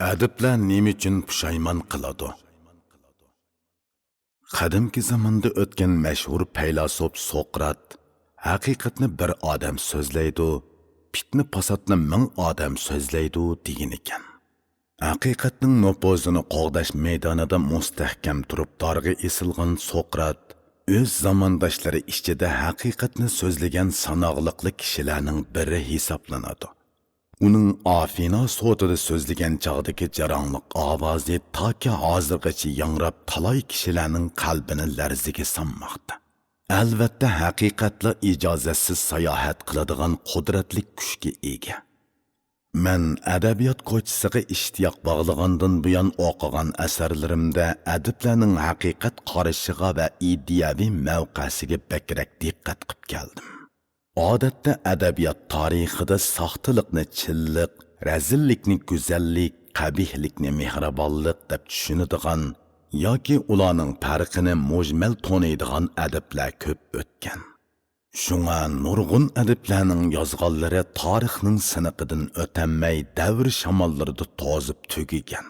Adiblar nima uchun pushaymon qiladi? Qadimki zamonda o'tgan mashhur faylasuf Sokrat haqiqatni bir odam so'zlaydi, fitna fasodni ming odam so'zlaydi degan ekan. Haqiqatning nopozini qo'g'dash maydonida mustahkam turib dorg'a esilgan Sokrat o'z zamondoshlari ichida haqiqatni so'zlagan sanoqliqli kishilarning biri hisoblanadi. Uning Afina sotida so'zlagan chog'dagi jarangliq ovozi toki hozirgacha yangrab talay kishilarning qalbini larziga solmoqda. Albatta haqiqatli ijozatsiz sayohat qiladigan qudratli kuchga ega. Men adabiyot ko'chisiga ishtiyoq bog'lagandan buyon o'qigan asarlarimda adiblarning haqiqat qarashiga va ideyaviy mavqesiga bakrak diqqat qilib keldim. Odatda adabiyot tarixida soxtalikni chilliq, razillikni go'zallik, qabihlikni mehribonlik deb tushunadigan yoki ularning farqini mujmal toniydigan adiblar ko'p o'tgan. Shunga nurg'un adiblarning yozganlari tarixning siniqidan o'tanmay davr shamollarida to'zib tugigan.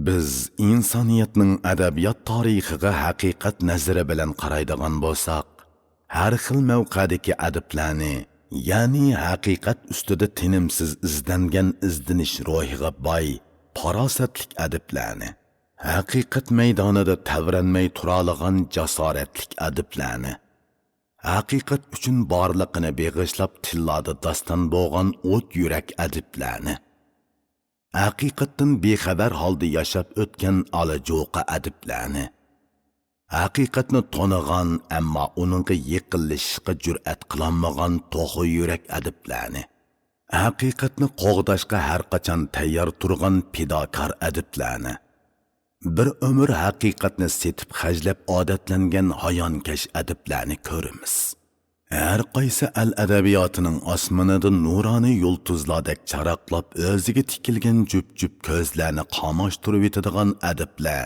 Biz insoniyatning adabiyot tarixiga haqiqat nazari bilan qaraydigan bo'lsak, har xil mavqadagi adiblarni, ya'ni haqiqat ustida tinimsiz izlangan izdinish ro'yiga boy, farosatlik adiblarni, haqiqat maydonida tavranmay turadigan jasoratlik adiblarni, haqiqat uchun borliqini beg'ishlab tillada daston bo'lgan o't yurak adiblarni, haqiqatdan bexabar holda yashab o'tgan olajo'qa adiblarni, haqiqatni tonigan ammo uningga yiqilishga jur'at qilolmagan to'g'ri yurak adiblarni, haqiqatni qo'g'dashga har qachon tayyor turgan fidokor adiblarni, bir umr haqiqatni setib xajlab odatlangan hayonkash adiblarni ko'ramiz. Har qaysi al adabiyotining osmonida nuroniy yulduzlardek charaqlab o'ziga tikilgan jup-jup ko'zlarni qamashtirib yetadigan adiblar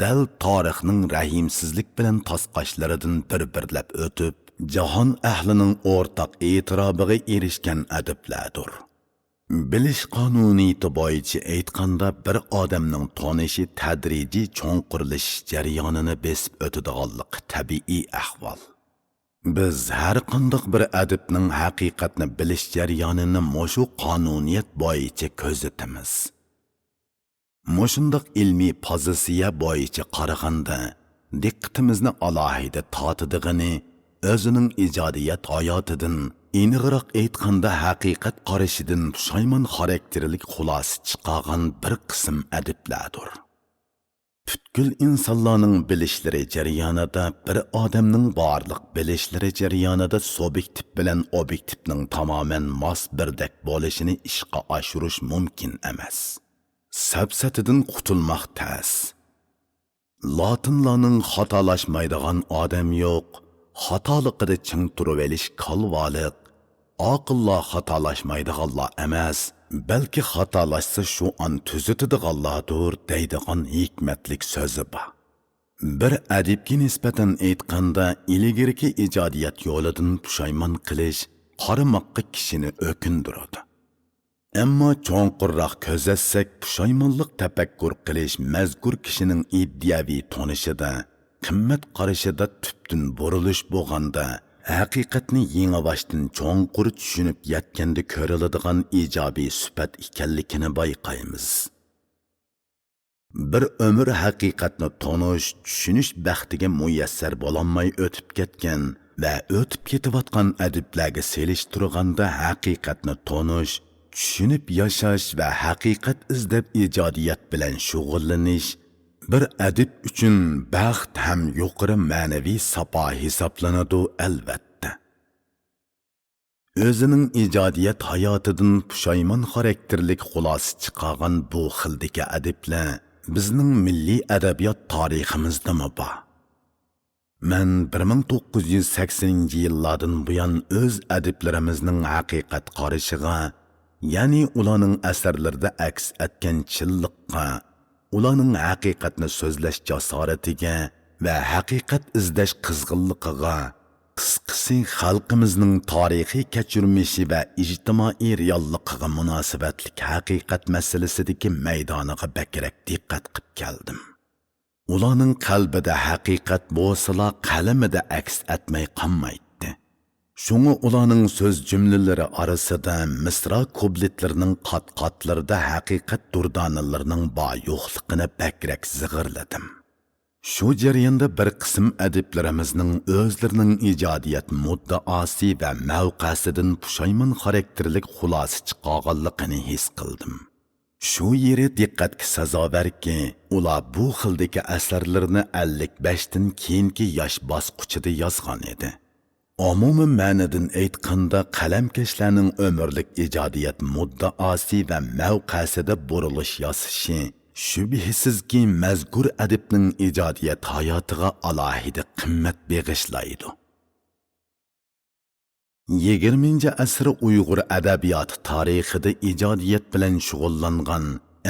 dal tarixning rahimsizlik bilan tasqashlaridan bir-birlab o'tib, jahon ahlining o'rtaq e'tirobiga erishgan adiblardir. Bilish qonuniyati bo'yicha aytganda bir odamning tonishi tadrijiy cho'nqirlish jarayonini besib o'tadiganligi tabiiy ahvol. Biz har qanday bir adibning haqiqatni bilish jarayonini mushu qonuniyat bo'yicha ko'zatamiz. Mushundoq ilmiy pozitsiya bo'yicha qaraganda diqqatimizni alohida tortadigan o'zining ijodiyat hayotidan, aniqroq aytganda haqiqat qarashidan pushaymon xarakterlik xulosa chiqargan bir qism adiblardir. Butkul insonlarning bilishlari jarayonida bir odamning barliq bilishlari jarayonida subyektiv bilan obyektivning tamoman mos birdek bo'lishini ishga oshirish mumkin emas. Safsatidan qutulmoq tas. Latinlarning xatolashmaydigan odam yo'q, xatoligida ching turib olish kalvoliq. Aqllar xatolashmaydiganlar emas, balki xatolashsa shu an tuzatadiganlardir deydigan hikmatlik so'zi bor. Bir adibga nisbatan aytganda ilgirki ijodiyat yo'lidan pushaymon qilish qaramoqqa kishini o'kindiradi. Ammo cho'nqirroq ko'zatsak, pushaymonlik tafakkur qilish mazkur kishining iddiyaviy tonishida, qimmat qarashida tubdan burilish bo'lganda, haqiqatni yangi boshdan cho'nqur tushunib yetganda ko'riladigan ijobiy sifat ekanligini bayqaymiz. Bir umr haqiqatni tonish, tushunish baxtiga muyassar bo'lolmay o'tib ketgan va o'tib ketayotgan adiblarga selishtirganda haqiqatni tonish, tushunib yashash va haqiqat izlab ijodiyat bilan shug'ullanish bir adib uchun baxt ham yuqori ma'naviy sapo hisoblanadi albatta. O'zining ijodiyat hayotidan pushaymon xarakterlik xulosa chiqargan bu xildagi adiblar bizning milliy adabiyot tariximizda bor. Men 1980-yillardan buyon o'z adiblarimizning haqiqat qarashiga, ya'ni ularning asarlarida aks etgan chilliqqa, ularning haqiqatni so'zlash jasoratiga va haqiqat izlash qizg'inligiga, qisqasi xalqimizning tarixiy kechirmishi va ijtimoiy realligiga munosabatli haqiqat masalasidagi maydoniga bakrak diqqat qilib keldim. Ularning qalbida haqiqat bo'lsa, qalamida aks etmay qolmaydi. Şunu ularning so'z jumlalari orasida misra kubletlarining qat-qatlarida haqiqat durdanalarining bor yo'qligini bakrak zig'irladim. Şu jarayonda bir qism adiblarimizning o'zlarining ijodiyat muddaosi va mavqasidan pushaymon xarakterlik xulosa chiqarganligini his qildim. Şu yeri diqqatga sazovarki, ular bu xildagi asarlarni 55 dan keyingi yosh bosqichida yozgan edi. Umuman ma'nodan aytganda qalamkashlarning umrlik ijodiyat muddaosi va mavqasida burilish yozishi shubhisizki mazkur adibning ijodiyat hayotiga alohida qimmat bag'ishlaydi. 20-asr Uyg'ur adabiyoti tarixida ijodiyat bilan shug'ullangan,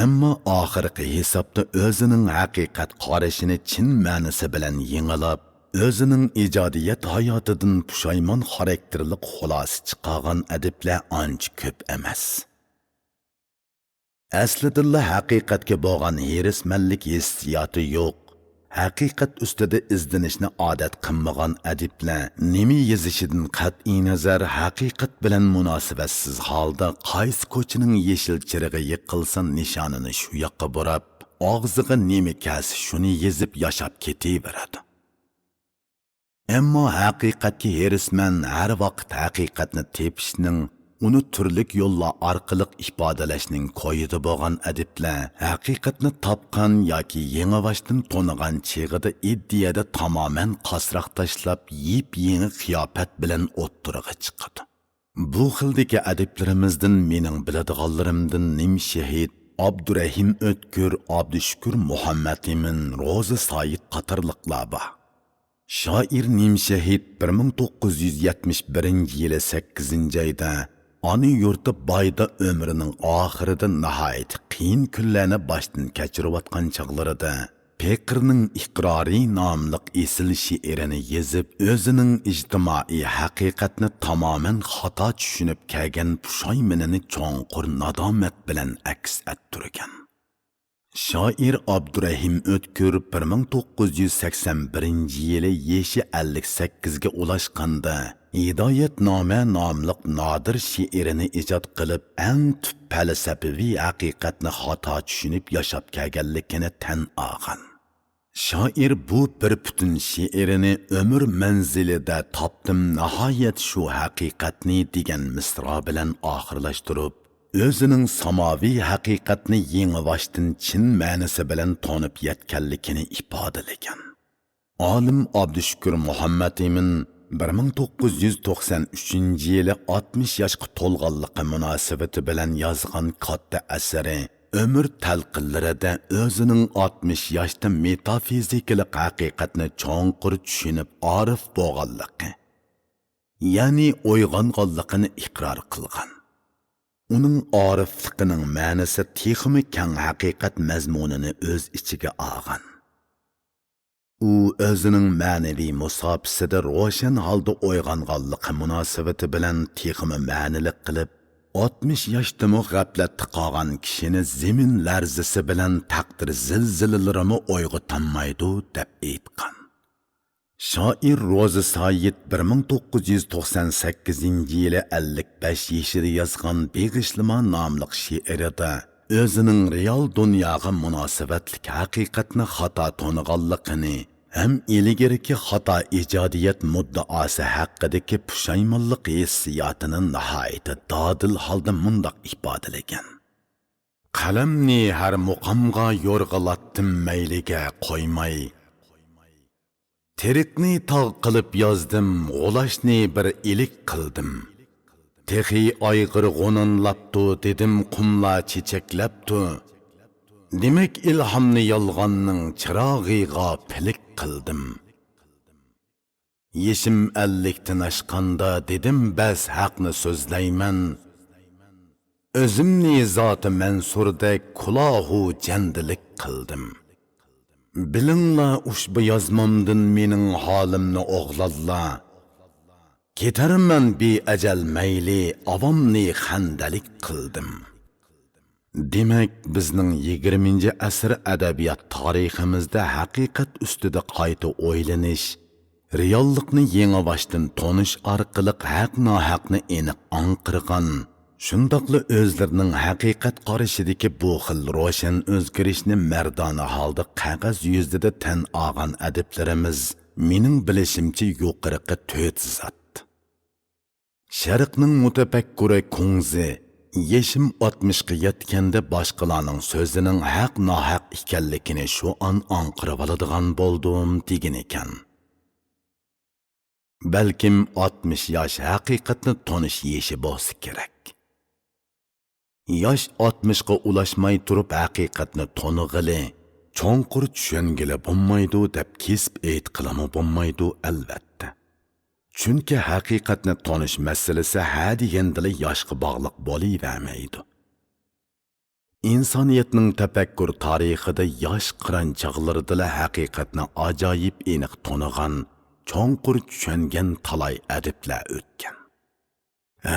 ammo oxirgi hisobda o'zining haqiqat qarashini chin ma'nosi bilan yengilab, o'zining ijodiyat hayotidan pushaymon xarakterli xulosa chiqargan adiblar ancha ko'p emas. Aslida haqiqatga bo'lgan hirismanlik hissiyoti yo'q. Haqiqat ustida izlanishni odat qilmagan adiblar nima yozishidan qat'iy nazar haqiqat bilan munosabatsiz holda qaysi ko'chaning yeshil chirig'i yiqilsa nishonini shu yoqqa burab, og'ziga nima kelsa shuni yezib yashab ketaveradi. Ammo haqiqatga herisman har vaqt haqiqatni tepishning, uni turlik yo'llar orqali ifodalashning qo'yida bo'lgan adiblar haqiqatni topgan yoki yengivashdan to'nigan chig'ida iddiyada tamoman qasroq tashlab yip-yangi qiyofat bilan o'ttiriga chiqadi. Bu xildagi adiblarimizdan mening biladiganlarimdan Nimshahid, Abdurahim O'tkir, Abdushukur Muhammad Emin, Ro'za Said qatorliqlar bor. Shoir Nimshahid 1971-yili 8-oyda Ani yurti Bayda ömrünün ahirida nihayet qiyin kunlarni boshdan kechirayotgan chog'larida Pekirning iqrori nomli esil she'rini yezib, o'zining ijtimoiy haqiqatni tamoman xato tushunib kelgan pushaymonini cho'nqur nadomat bilan aks ettirgan. Shoir Abdurahim O'tkir 1981-yili yeshi 58 ga ulashganda Hidoyatnoma nomli nodir she'rini ijod qilib, eng tub falsafiy haqiqatni xato tushunib yashab kelganligini tan olgan. Shoir bu bir butun she'rini umr manzilida topdim nihoyat shu haqiqatni degan misro bilan oxirlashtirib, o'zining samoviy haqiqatni yengivashdan chin ma'nosi bilan tonib yetganligini ifodalagan. Olim Abdushukur Muhammad Emin 1993-yili 60 yoshga to'lganligi munosabati bilan yozgan katta asari Ömür talqinlarida o'zining 60 yoshda metafizikalik haqiqatni cho'nqur tushunib orif bo'lganligi, ya'ni uyg'onganligini iqror qilgan. Uning orifligining ma'nosi texmi keng haqiqat mazmunini o'z ichiga olgan. U o'zining ma'naviy musofisida ro'shan holda uyg'onganligi munosabati bilan texmi ma'nilik qilib, 60 yoshda g'aflatda qolgan kishini zemin larzisi bilan taqdir zilzilalarimi uyg'otanmaydi deb aytgan. Shoir Ro'za Said 1998-yili 55 yoshida yozgan Beg'ishlama nomli she'rida o'zining real dunyoga munosabatli haqiqatni xato to'niganligini ham ilgariki xato ijodiyat muddaosi haqidagi pushaymonlik hissiyotini nihoyatda dodil holda mundoq ifodalagan. Qalamni har muqamga yo'rg'ilatdim mayliga qo'ymay, Terikni tog' qilib yozdim, g'ulashni bir ilik qildim. Texi ayg'ir g'onanlaptu dedim, qumla çiçeklaptu. Demek ilhamni yolg'onning chirog'iga pilik qildim. Yeshim 50 aşqanda dedim, bas haqni so'zlayman. O'zimni zoti mansurdek kulahu jandilik qildim. Bilingla ushbu yozmamdan mening holimni o'g'lalla. Ketarman beajal mayli, avomni xandalik qildim. Demak, bizning 20-asr adabiyot tariximizda haqiqat ustida qayta o'ylanish, reallikni yangi boshdan tonish orqali haq-nohaqni aniq anqirgan, shundoqla o'zlarining haqiqat qarashidagi bu xil ro'shan o'zgarishni mardona holda qog'oz yuzida tan olgan adiblarimiz mening bilishimcha yuqoriqi 4 zot. Sharqning mutafakkuri Kunzi Yeşim 60'ga yetganda boshqalarning so'zining haq-nohaq ekanligini shu an anqirib oladigan bo'ldim degan ekan. Balkim 60 yosh haqiqatni tonish yeshi bo'lsa kerak. Yosh 60'ga ulashmay turib haqiqatni tonig'ili, cho'nqur tushungili bo'lmaydi deb kesib aytqilami bo'lmaydi albatta. Chunki haqiqatni tonish masalasi ha degandili yoshga bog'liq bo'lavermaydi. İnsoniyatning tafakkur tarixida yosh qiron chog'larida haqiqatni ajoyib aniq tonigan, cho'nqur tushungan talay adiblar o'tgan.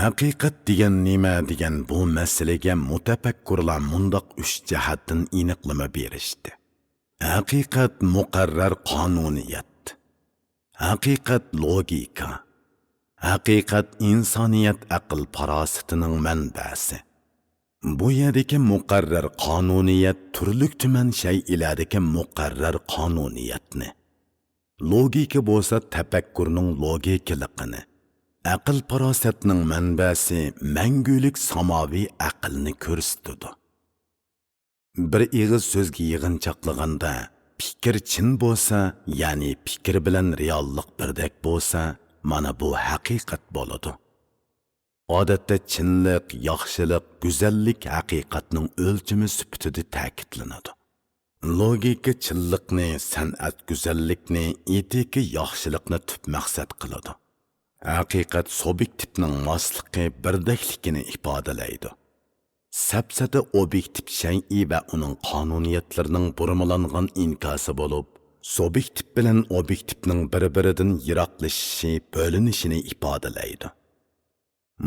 Haqiqat degan nima degan bu masalaga mutafakkurlar mundoq 3 jihatdan aniqlama berishdi. Haqiqat muqarrar qonuniyat. Haqiqat logika. Haqiqat insoniyat aql farosatining manbasi. Bu yerdagi muqarrar qonuniyat turlik tuman shay'lardagi muqarrar qonuniyatni. Logika bo'lsa tafakkurning logikaligini. Aql farosatining manbasi mangulik samoviy aqlni ko'rsatadi. Bir ig'iz so'zga yig'inchoqlaganda fikr chin bo'lsa, ya'ni fikr bilan reallik birdek bo'lsa, mana bu haqiqat bo'ladi. Odatda chinlik, yaxshilik, go'zallik haqiqatning o'lchami sifatida ta'kidlanadi. Logika chinlikni, san'at go'zallikni, etika yaxshilikni tub maqsad qiladi. Haqiqat subyektivning mosligi, birdakligini ifodalaydi. Sapsada obyektiv shay'i va uning qonuniyatlarining burmalangan inkosi bo'lib, subyektiv bilan obyektivning bir-biridan yiroqlashishi, bo'linishini ifodalaydi.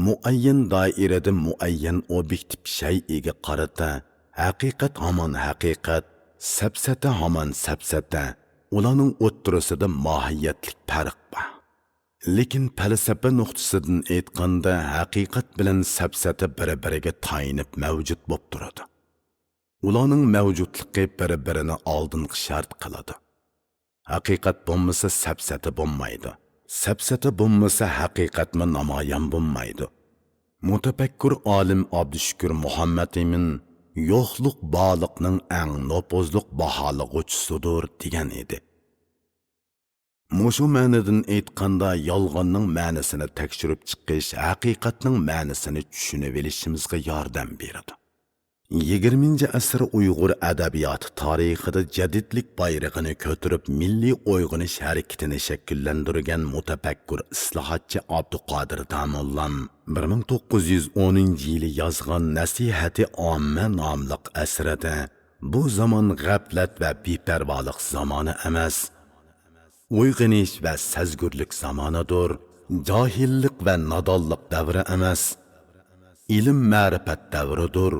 Muayyan doirada muayyan obyektiv shay'iga qarata, haqiqat hamon haqiqat, sapsata hamon sapsata, ularning o'ttirasida mohiyatlik farq bor. Lekin falsafa nuqtasidan aytganda haqiqat bilan sapsata bir-biriga tayinib mavjud bo'lib turadi. Ularning mavjudligi bir-birini oldingi shart qiladi. Haqiqat bo'lmasa sapsata bo'lmaydi. Sapsata bo'lmasa haqiqatmi namoyon bo'lmaydi. Mutafakkur olim Abdushukur Muhammad Emin yo'qlik boliqning eng nopozliq baholag'uchisidir degan edi. Mushu ma'nodan aytganda yolg'onning ma'nosini tekshirib chiqish haqiqatning ma'nosini tushunib olishimizga yordam beradi. 20-asr Uyg'ur adabiyoti tarixida jadidlik bayrog'ini ko'tarib milliy uyg'onish harakatini shakllantirgan mutafakkur islohotchi Abduqodir Damollam 1910-yili yozgan Nasihati Omma nomli asrida bu zamon g'aflat va beparvolik zamoni emas, uyg'onish va sezgurlik zamonidir, johillik va nodonlik davri emas, ilm ma'rifat davridir,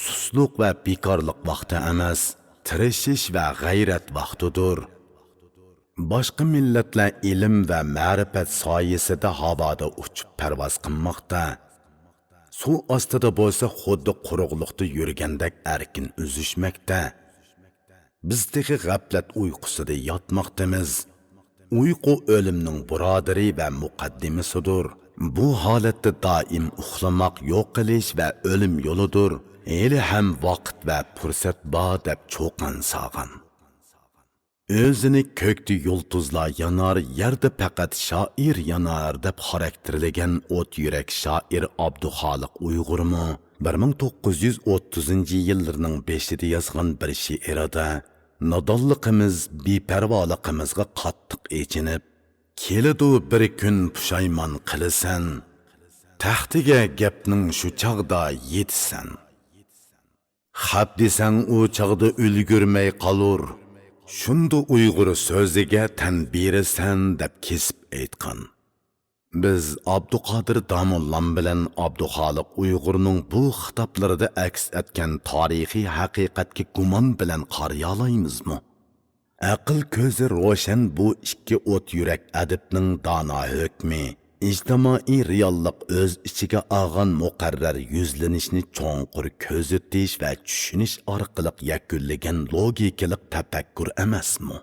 susluq va bekorlik vaqti emas, tirishish va g'ayrat vaqtidir. Boshqa millatlar ilm va ma'rifat soyasida havoda uchib parvoz qilmoqda. Suv ostida bo'lsa xuddi quruqlikda yurgandek erkin uzishmoqda. Bizdagi g'aflat uyqusida yotmoqdamiz. Uyqu o'limning birodari va muqaddimasidir. Bu holatda doim uxlamoq, yo'q qilish va o'lim yo'lidir. Eli ham vaqt va fursat bor deb cho'qan sog'an. O'zini ko'kda yulduzlar yonar, yerda faqat shoir yonar deb xarakterlagan o't yurak shoir Abduxoliq Uyg'urmi 1930-yillarning 5-ida yozgan bir she'rida nodonligimiz, beparvoligimizga qattiq echinib, keladi bir kun pushaymon qilasan, taxtiga gapning shu chog'da yetsan. Xap desang u chog'da ulgurmay qolur, shunda Uyg'ur so'ziga tan berasan deb kesib aytgan. Biz Abduqodir Damollam bilan Abduxoliq Uyg'urning bu xitoblarida aks etgan tarixiy haqiqatga gumon bilan qariya olamizmi? Aql ko'zi ro'shan bu ikki o't yurak adibning dono hukmi, ijtimoiy reallik o'z ichiga olgan muqarrar yuzlanishni cho'nqur ko'zitish va tushunish orqali yakunlagan logikalik tafakkur emasmi?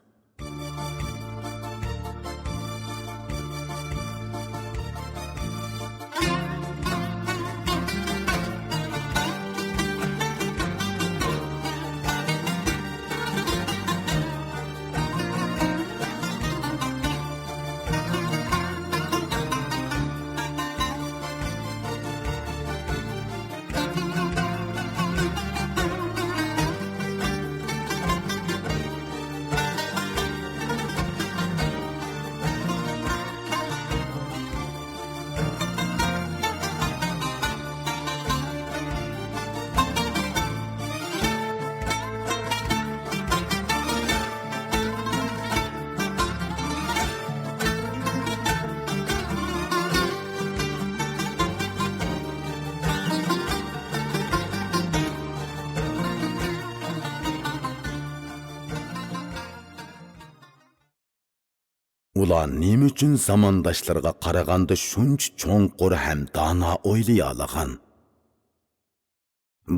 Ular nima uchun zamondoshlarga qaraganda shuncha cho'nqur ham dono o'ylay olgan?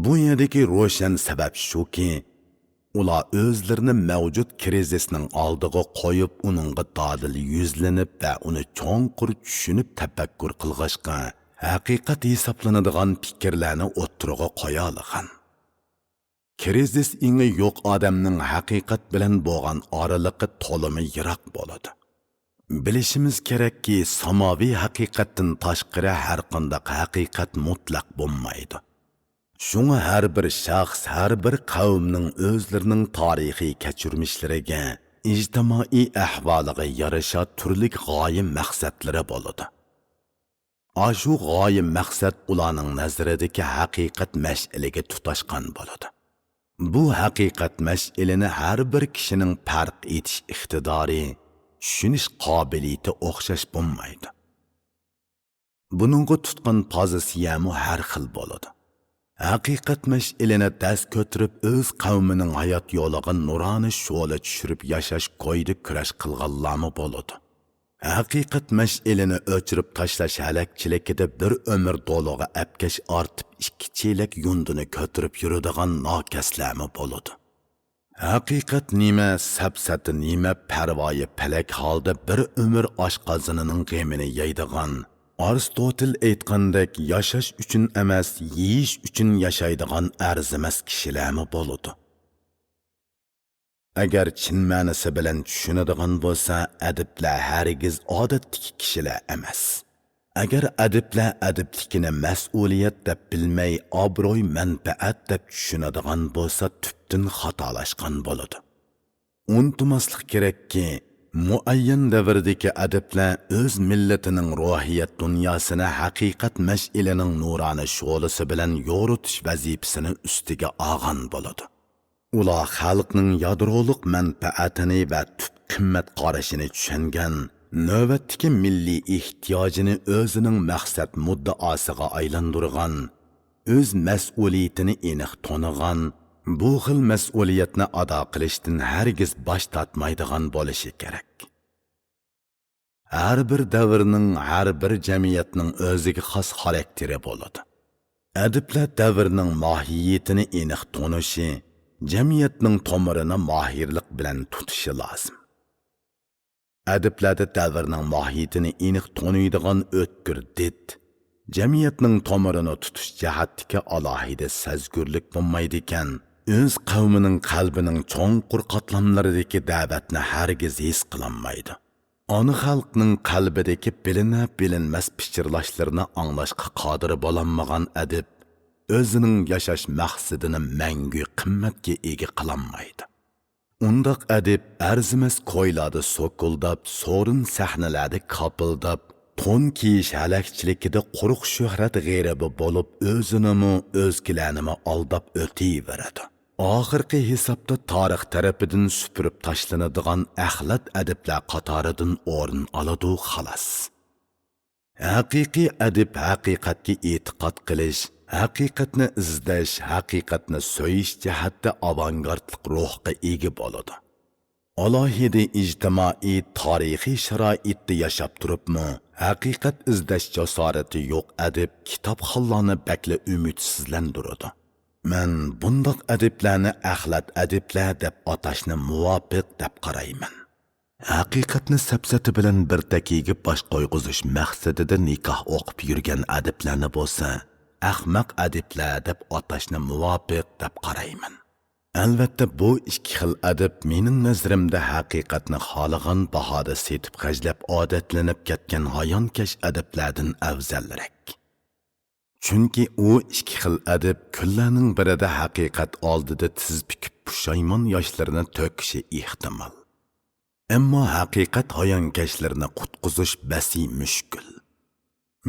Bu yerdagi ro'shan sabab shuki, ular o'zlarini mavjud krizisning oldiga qo'yib, uningga dodil yuzlanib va uni cho'nqur tushunib tafakkur qilg'ashqa, haqiqat hisoblanadigan fikrlarni o'ttirg'a qo'ya olgan. Krizis ingi yo'q odamning haqiqat bilan bo'lgan oraliqi to'limi yiroq bo'ladi. Bilishimiz kerakki, samoviy haqiqatdan tashqari har qanday haqiqat mutlaq bo'lmaydi. Shunga har bir shaxs, har bir qavmning o'zlarining tarixiy kechirmishlariga, ijtimoiy ahvoliga yarasha turli g'oya maqsadlari bo'ladi. Ashu g'oya maqsad ularning nazaridagi haqiqat mash'aliga tutashgan bo'ladi. Bu haqiqat mash'alini har bir kishining farq etish iqtidori, tushunish qobiliyati o'xshash bo'lmaydi. Buningga tutgan pozitsiyami har xil bo'ladi. Haqiqat mash'alini dast ko'tarib o'z qavmining hayot yo'liga nuroniy sho'la tushirib yashash ko'ydi kurash qilganlarmi bo'ladi. Haqiqat mash'alini o'chirib tashlash halakchiligida bir umr do'lig'i apkash ortib ikki chelak yundini ko'tarib yuradigan nokaslarmi bo'ladi. Haqiqat nima, sapsati nima, parvoyi palak holda bir umr oshqozonining g'amini yeydigan, Aristotel aytgandek yashash uchun emas, yeyish uchun yashaydigan arzimas kishilarmi bo'ladi. Agar chin ma'nosi bilan tushunadigan bo'lsa, adiblar hargiz odatdagi kishilar emas. Agar adiblar adiblikini mas'uliyat deb bilmay, obro'y manfaat deb tushunadigan bo'lsa, tubdan xatolashgan bo'ladi. Unutmaslik kerakki, muayyan davrdagi adiblar o'z millatining ruhiyat dunyosini haqiqat mash'alining nuroniy sho'lisi bilan yoritish vazifasini ustiga olgan bo'ladi. Ular xalqning yadroliq manfaatini va tub qimmat qarashini tushungan, navbatdagi milliy ehtiyojini o'zining maqsad muddaosiga aylantirgan, o'z mas'uliyatini aniq tonigan, bu xil mas'uliyatni ado qilishdan hargiz bosh tortmaydigan bo'lishi kerak. Har bir davrning, har bir jamiyatning o'ziga xos xarakteri bo'ladi. Adiblar davrning mohiyatini aniq tonishi, jamiyatning tomirini mohirlik bilan tutishi lozim. Adiblarda davrning mohiyatini aniq taniydigan o'tkir did, jamiyatning tomirini tutish jihatdagi alohida sezgurlik bo'lmaydi ekan, o'z qavmining qalbining cho'nqur qatlamlaridagi da'vatni hargiz his qilolmaydi. Ona xalqning qalbidagi bilinmas pichirlashlarini anglashga qodir bo'lolmagan adib, o'zining yashash maqsadini mangu qimmatga ega qilolmaydi. Undaq adib arzimas ko'ylarda so'kuldab, so'rin sahnalarda kapildab, to'n kiyish halakchiligida quruq shuhrat g'ayrabi bo'lib, o'zinimi, o'zgilarnimi aldab o'tiyveradi. Oxirgi hisobda tarix tarafidan supurib tashlanadigan axlat adiblar qatoridan o'rin oladi xolos. Haqiqiy adib haqiqatga e'tiqod qilish, haqiqatni izlash, haqiqatni so'yish jihatda avangardlik ruhga ega bo'ladi. Alohida ijtimoiy tarixiy sharoitda yashab turibmi, haqiqat izlash jasorati yo'q adib kitobxonlarni bakla umidsizlantiradi. Men bundoq adiblarni axlat adiblar deb atashni muvofiq deb qarayman. Haqiqatni sapsati bilan bir daqiqa bosh qo'yg'izish maqsadida nikoh o'qib yurgan adiblarni bo'lsa, ahmaq adiblar deb atashni muvofiq deb qarayman. Albatta bu ikki xil adib mening nazarimda haqiqatni xohlagan bahoda setib xajlab odatlanib ketgan hayonkash adiblardan afzalroq. Chunki u ikki xil adib kunlarning birida haqiqat oldida tiz bukib pushaymon yoshlarini to'kishi ehtimol. Ammo haqiqat hayonkashlarni qutqizish basi mushkul.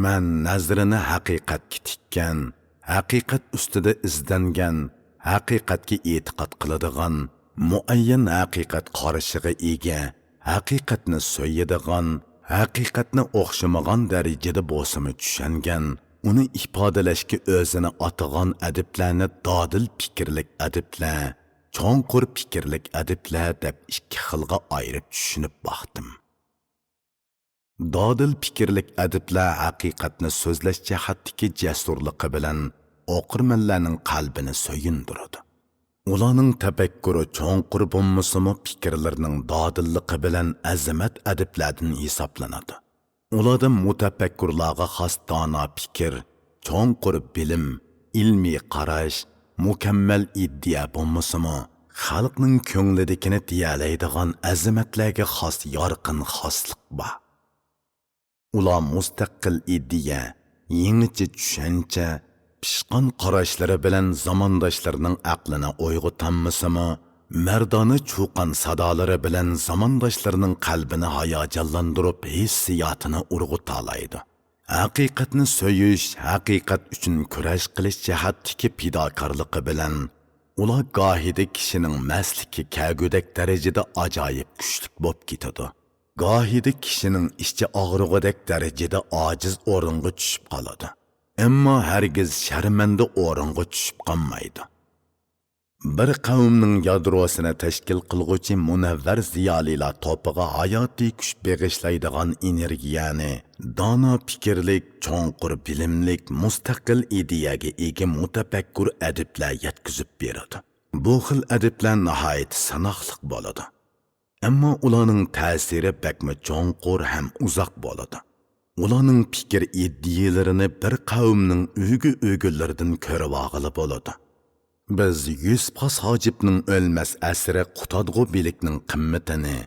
Man nazarini haqiqatga tikkan, haqiqat ustida izlangan, haqiqatga e'tiqod qiladigan, muayyan haqiqat qarashiga ega, haqiqatni so'yadigan, haqiqatni o'xshamagan darajada bo'lsa-mu tushungan, uni ifodalashga o'zini atagan adiblarni dodil fikrlik adiblar, cho'nqur fikrlik adiblar deb ikki xilga ayirib tushunib baxtim. Dodil fikrlik adiblar haqiqatni so'zlash jihatdagi jasurligi bilan o'qirmanlarning qalbini so'yindiradi. Ularning tafakkuri cho'nqur bo'lmasa-mu fikrlarining dodilligi bilan azamat adiblardan hisoblanadi. Ularda mutafakkurlarga xos dono fikr, cho'nqur bilim, ilmiy qarash, mukammal iddia bo'lmasa-mu, xalqning ko'nglidagini diyalaydigan azamatlarga xos yorqin xoslik bor. Ular mustaqil iddia, yangicha tushuncha, pishqon qarashlari bilan zamondoshlarining aqlini uyg'otolmasa-mu, mardona chuqan sadolari bilan zamondoshlarining qalbini hayajonlantirib hissiyotini urg'utalaydi. Haqiqatni so'yish, haqiqat uchun kurash qilish jihatdagi fidokorligi bilan ular gohida kishining masligi kagudak darajada ajoyib kuchlik bo'lib ketadi. Gohida kishining ichi og'rig'idek darajada ojiz o'ringa tushib qoladi. Ammo hargiz sharmanda o'ringa tushib qolmaydi. Bir qavmning yadrosini tashkil qilguvchi munavvar ziyolilar to'piga hayotiy kuch bag'ishlaydigan energiyani dono fikrlik, cho'nqur bilimlik, mustaqil ideyaga ega mutafakkur adiblar yetkazib beradi. Bu xil adiblar nihoyat sanoqliq bo'ladi. Ammo ularning ta'siri bakma cho'nqur ham uzoq bo'ladi. Ularning fikr iddiyalarini bir qavmning o'g'illaridan ko'rib olg'ili bo'ladi. Biz Yusuf Hojibning o'lmas asri qutadg'u bilikning qimmatini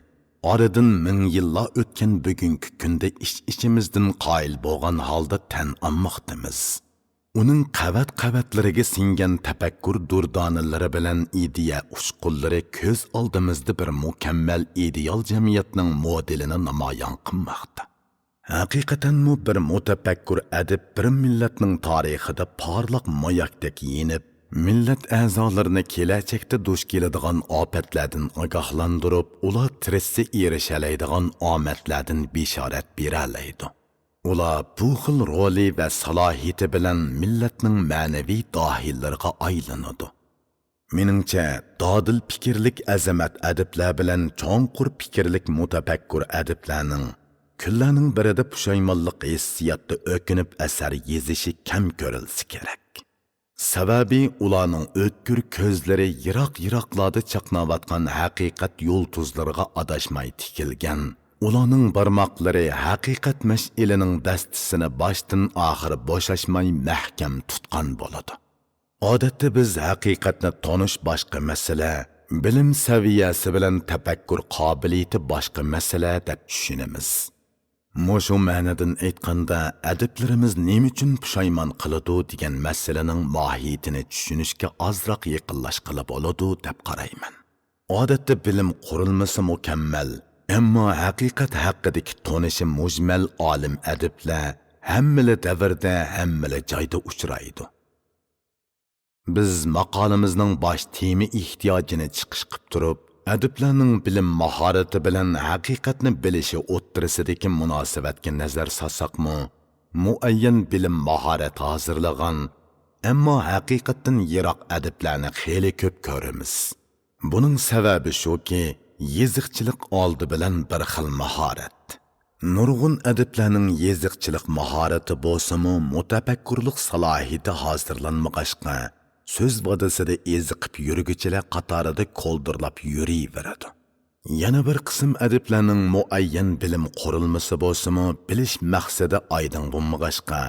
oradan ming yillar o'tgan bugungi kunda ichimizdan qoyil bo'lgan holda tan olmoqdamiz. Uning qavat-qavatlariga singan tafakkur durdonalari bilan ideya ushqullari ko'z oldimizda bir mukammal ideal jamiyatning modelini namoyon qilmoqda. Haqiqatan bir mutafakkur adib bir millatning tarixida porloq moyakdek yenib, millat a'zolarini kelajakda duch keladigan ofatlardan ogohlantirib, ular tirishsa erishalaydigan omadlardan bishorat beralaydi. Ular bu xil roli va salohiyati bilan millatning ma'naviy dohillariga aylanadi. Meningcha, dodil fikrlik azamat adiblar bilan cho'nqur fikrlik mutafakkur adiblarning kunlarning birida pushaymonlik hissiyatda o'kinib asar yezishi kam ko'rilsa kerak. Sababi ularning o'tkir ko'zlari yiroq-yiroqlarda chaqnayotgan haqiqat yulduzlariga adashmay tikilgan. Ularning barmoqlari haqiqat mash'ilining dastisini boshdan oxir bo'shashmay mahkam tutgan bo'ladi. Odatda biz haqiqatni tonish boshqa masala, bilim saviyasi bilan tafakkur qobiliyati boshqa masala deb tushunamiz. Mushu ma'nodan aytganda adiblarimiz nima uchun pushaymon qiladi degan masalaning mohiyatini tushunishga ozroq yaqinlashqili bo'ladi deb qarayman. Odatda bilim qurilmasi mukammal, ammo haqiqat haqidagi tonishi mujmal olim adiblar hammali davrda, hammali joyda uchraydi. Biz maqolamizning bosh temi ehtiyojini chiqish qilib turib, adiblarning bilim mahorati bilan haqiqatni bilishi o'ttirisidagi munosabatga nazar solsaqmi, muayyan bilim mahorat hozirlagan, ammo haqiqatdan yiroq adiblarni xeyli ko'p ko'ramiz. Buning sababi shuki, yeziqchilik oldi bilan bir xil mahorat. Nurg'un adiblarning yeziqchilik mahorati bo'lsa-mu, mutafakkurlik salohiyati hozirlanmag'achqa, so'z vodisida eziqib yurguchilar qatorida ko'ldirlab yuriyveradi. Yana bir qism adiblarning muayyan bilim qurilmasi bo'lsa-mu, bilish maqsadi oydin bo'lmag'achqa,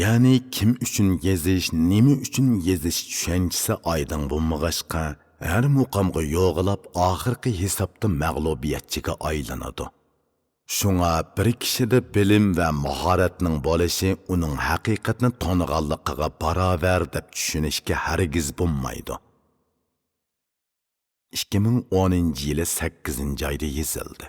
ya'ni kim uchun yezish, nima uchun yezish tushunchasi oydin bo'lmag'achqa, har muqamga yo'g'ilab oxirgi hisobda mag'lubiyatchiga aylanadi. Şuna bir kişide bilim ve maharetinin bo'lishi uning haqiqatni tanıganligiga barobar deb tushunishga hargiz bo'lmaydi. 2010 yılı 8. ayda yazıldı.